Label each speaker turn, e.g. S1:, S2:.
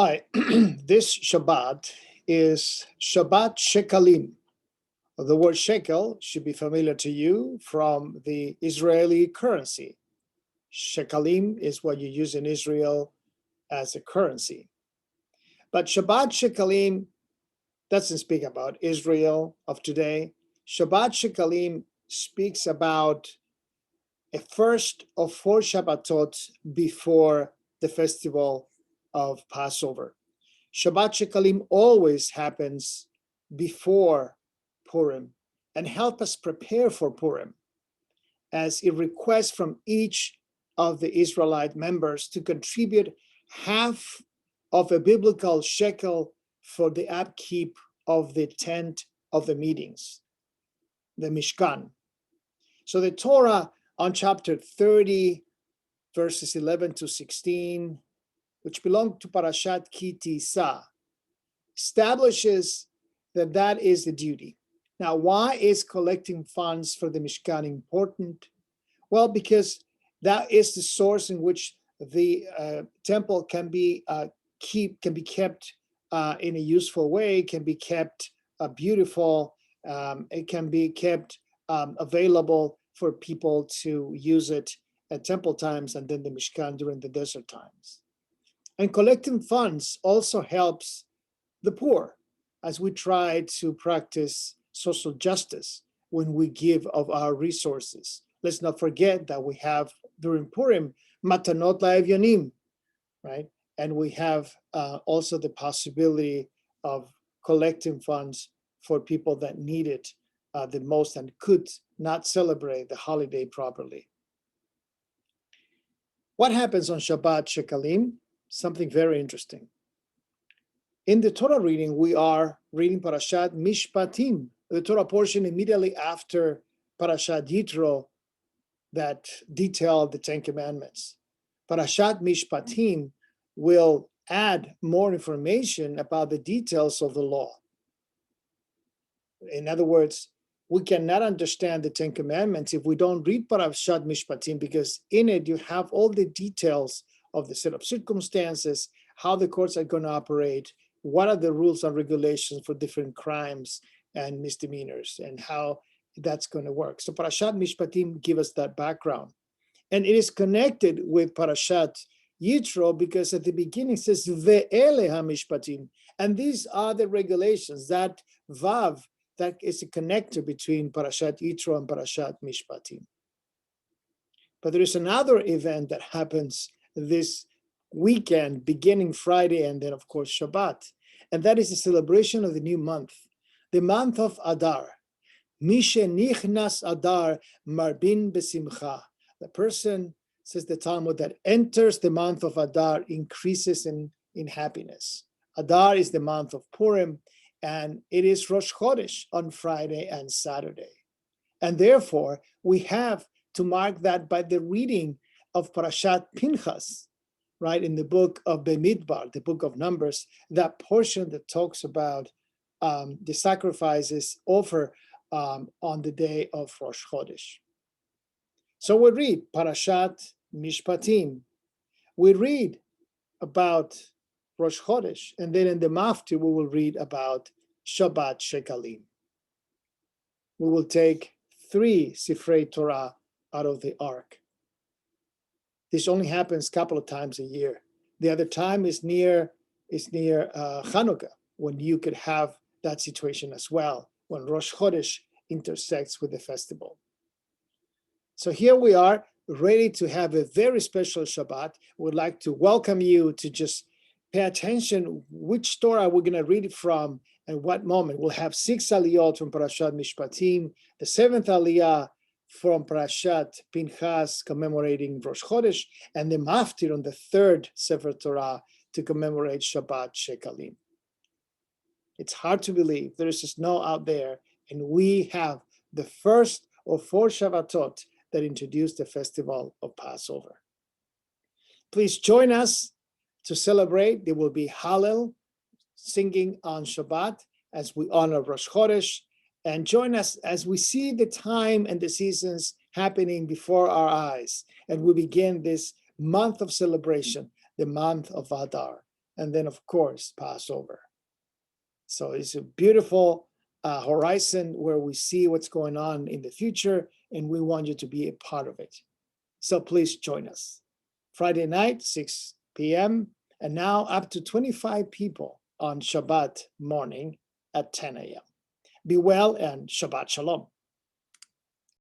S1: Hi, this Shabbat is Shabbat Shekalim. The word shekel should be familiar to you from the Israeli currency. Shekalim is what you use in Israel as a currency. But Shabbat Shekalim doesn't speak about Israel of today. Shabbat Shekalim speaks about a first of 4 Shabbatot before the festival of Passover. Shabbat Shekalim always happens before Purim and help us prepare for Purim, as it requests from each of the Israelite members to contribute half of a biblical shekel for the upkeep of the tent of the meetings, the Mishkan. So the Torah on chapter 30, verses 11 to 16, which belong to Parashat Ki Tisa, establishes that that is the duty. Now, why is collecting funds for the Mishkan important? Well, because that is the source in which the temple can be kept in a useful way, can be kept beautiful, it can be kept available for people to use it at temple times and then the Mishkan during the desert times. And collecting funds also helps the poor as we try to practice social justice when we give of our resources. Let's not forget that we have during Purim matanot la'evyanim, right? And we have also the possibility of collecting funds for people that need it the most and could not celebrate the holiday properly. What happens on Shabbat Shekalim? Something very interesting. In the Torah reading, we are reading Parashat Mishpatim, the Torah portion immediately after Parashat Yitro that detail the Ten Commandments. Parashat Mishpatim will add more information about the details of the law. In other words, we cannot understand the Ten Commandments if we don't read Parashat Mishpatim, because in it you have all the details of the set of circumstances, how the courts are going to operate, what are the rules and regulations for different crimes and misdemeanors, and how that's going to work. So Parashat Mishpatim give us that background. And it is connected with Parashat Yitro because at the beginning it says, Ve'ele ha-mishpatim. And these are the regulations, that Vav, that is a connector between Parashat Yitro and Parashat Mishpatim. But there is another event that happens this weekend, beginning Friday, and then, of course, Shabbat. And that is the celebration of the new month, the month of Adar. Mishe nichnas Adar marbin besimcha. The person, says the Talmud, that enters the month of Adar increases in happiness. Adar is the month of Purim, and it is Rosh Chodesh on Friday and Saturday. And therefore, we have to mark that by the reading of Parashat Pinchas, right, in the book of Bemidbar, the book of Numbers, that portion that talks about the sacrifices offered on the day of Rosh Chodesh. So we read Parashat Mishpatim. We read about Rosh Chodesh, and then in the Maftir we will read about Shabbat Shekalim. We will take 3 Sifrei Torah out of the Ark. This only happens a couple of times a year. The other time is near Hanukkah, when you could have that situation as well, when Rosh Chodesh intersects with the festival. So here we are, ready to have a very special Shabbat. We'd like to welcome you to just pay attention which Torah we're going to read it from and what moment. We'll have 6 aliyot from Parashat Mishpatim, the 7th aliyah from Parashat Pinchas commemorating Rosh Chodesh, and the Maftir on the 3rd Sefer Torah to commemorate Shabbat Shekalim. It's hard to believe there is snow out there, and we have the first of 4 Shabbatot that introduced the festival of Passover. Please join us to celebrate. There will be Hallel singing on Shabbat as we honor Rosh Chodesh, and join us as we see the time and the seasons happening before our eyes, and we begin this month of celebration, the month of Adar. and then, of course, Passover. So it's a beautiful horizon where we see what's going on in the future, and we want you to be a part of it. So please join us. Friday night, 6 p.m., and now up to 25 people on Shabbat morning at 10 a.m. Be well and Shabbat Shalom.